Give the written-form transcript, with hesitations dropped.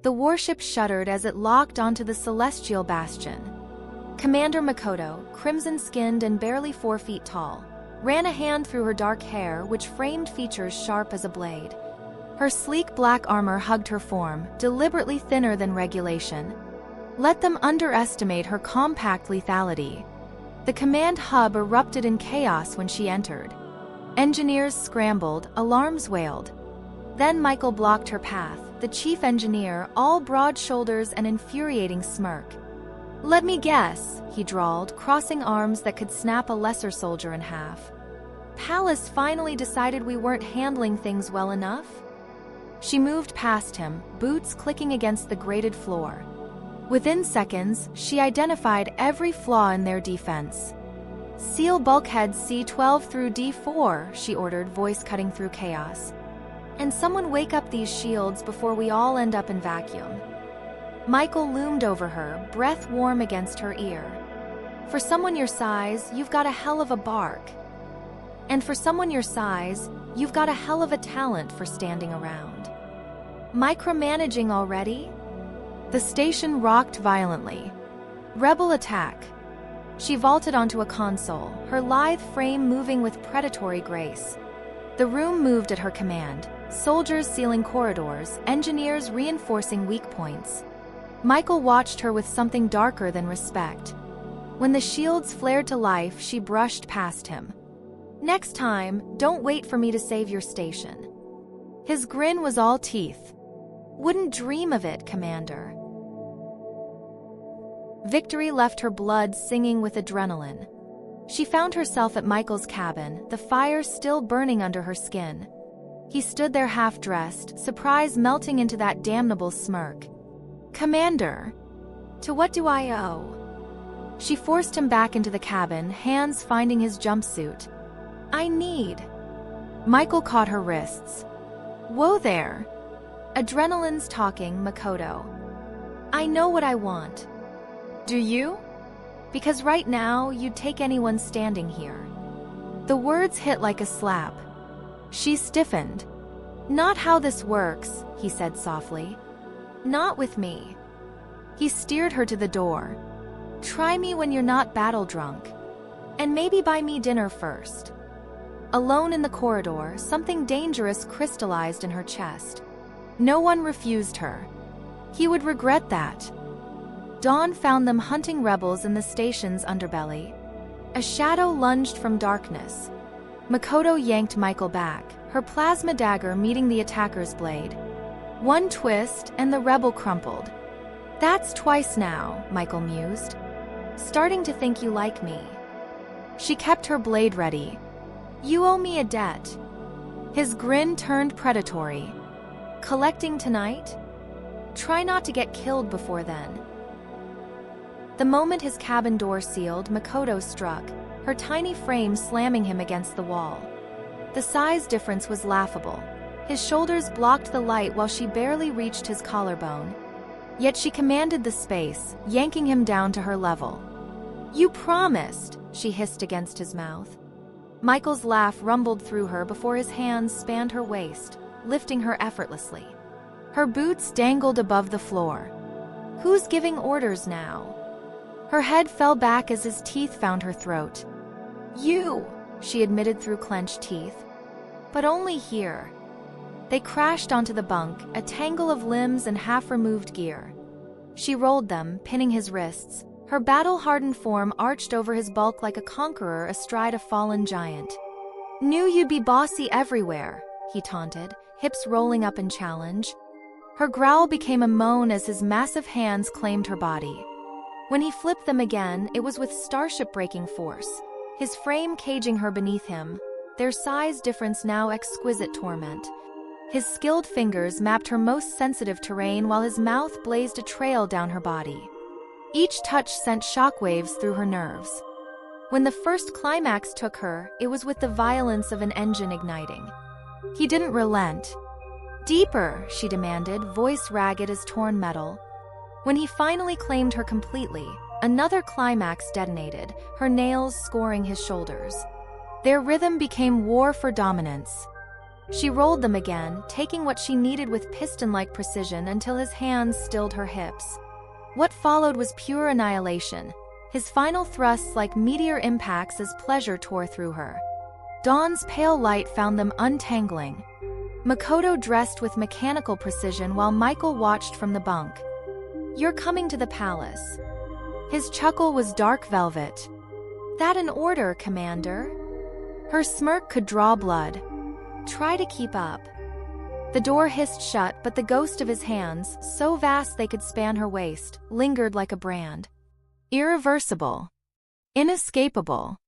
The warship shuddered as it locked onto the Celestial Bastion. Commander Makoto, crimson-skinned and barely 4 feet tall, ran a hand through her dark hair, which framed features sharp as a blade. Her sleek black armor hugged her form, deliberately thinner than regulation. Let them underestimate her compact lethality. The command hub erupted in chaos when she entered. Engineers scrambled, alarms wailed. Then Michael blocked her path, the chief engineer, all broad shoulders and infuriating smirk. "Let me guess," he drawled, crossing arms that could snap a lesser soldier in half. "Palace finally decided we weren't handling things well enough?" She moved past him, boots clicking against the grated floor. Within seconds, she identified every flaw in their defense. "Seal bulkheads C12 through D4, she ordered, voice cutting through chaos. "And someone wake up these shields before we all end up in vacuum." Michael loomed over her, breath warm against her ear. "For someone your size, you've got a hell of a bark. And for someone your size, you've got a hell of a talent for standing around." "Micromanaging already?" The station rocked violently. "Rebel attack." She vaulted onto a console, her lithe frame moving with predatory grace. The room moved at her command, soldiers sealing corridors, engineers reinforcing weak points. Michael watched her with something darker than respect. When the shields flared to life, she brushed past him. "Next time, don't wait for me to save your station." His grin was all teeth. "Wouldn't dream of it, Commander." Victory left her blood singing with adrenaline. She found herself at Michael's cabin, the fire still burning under her skin. He stood there half-dressed, surprise melting into that damnable smirk. "Commander, to what do I owe?" She forced him back into the cabin, hands finding his jumpsuit. "I need." Michael caught her wrists. "Whoa there. Adrenaline's talking, Makoto. I know what I want." "Do you?" "Because right now, you'd take anyone standing here." The words hit like a slap. She stiffened. "Not how this works," he said softly. "Not with me." He steered her to the door. "Try me when you're not battle-drunk. And maybe buy me dinner first." Alone in the corridor, something dangerous crystallized in her chest. No one refused her. He would regret that. Dawn found them hunting rebels in the station's underbelly. A shadow lunged from darkness. Makoto yanked Michael back, her plasma dagger meeting the attacker's blade. One twist, and the rebel crumpled. "That's twice now," Michael mused. "Starting to think you like me." She kept her blade ready. "You owe me a debt." His grin turned predatory. "Collecting tonight? Try not to get killed before then." The moment his cabin door sealed, Makoto struck, her tiny frame slamming him against the wall. The size difference was laughable. His shoulders blocked the light while she barely reached his collarbone. Yet she commanded the space, yanking him down to her level. "You promised," she hissed against his mouth. Michael's laugh rumbled through her before his hands spanned her waist, lifting her effortlessly. Her boots dangled above the floor. "Who's giving orders now?" Her head fell back as his teeth found her throat. "You," she admitted through clenched teeth. "But only here." They crashed onto the bunk, a tangle of limbs and half-removed gear. She rolled them, pinning his wrists. Her battle-hardened form arched over his bulk like a conqueror astride a fallen giant. "Knew you'd be bossy everywhere," he taunted, hips rolling up in challenge. Her growl became a moan as his massive hands claimed her body. When he flipped them again, it was with starship-breaking force, his frame caging her beneath him, their size difference now exquisite torment. His skilled fingers mapped her most sensitive terrain while his mouth blazed a trail down her body. Each touch sent shockwaves through her nerves. When the first climax took her, it was with the violence of an engine igniting. He didn't relent. "Deeper," she demanded, voice ragged as torn metal. When he finally claimed her completely, another climax detonated, her nails scoring his shoulders. Their rhythm became war for dominance. She rolled them again, taking what she needed with piston-like precision until his hands stilled her hips. What followed was pure annihilation, his final thrusts like meteor impacts as pleasure tore through her. Dawn's pale light found them untangling. Makoto dressed with mechanical precision while Michael watched from the bunk. "You're coming to the palace." His chuckle was dark velvet. "That an order, Commander?" Her smirk could draw blood. "Try to keep up." The door hissed shut, but the ghost of his hands, so vast they could span her waist, lingered like a brand. Irreversible. Inescapable.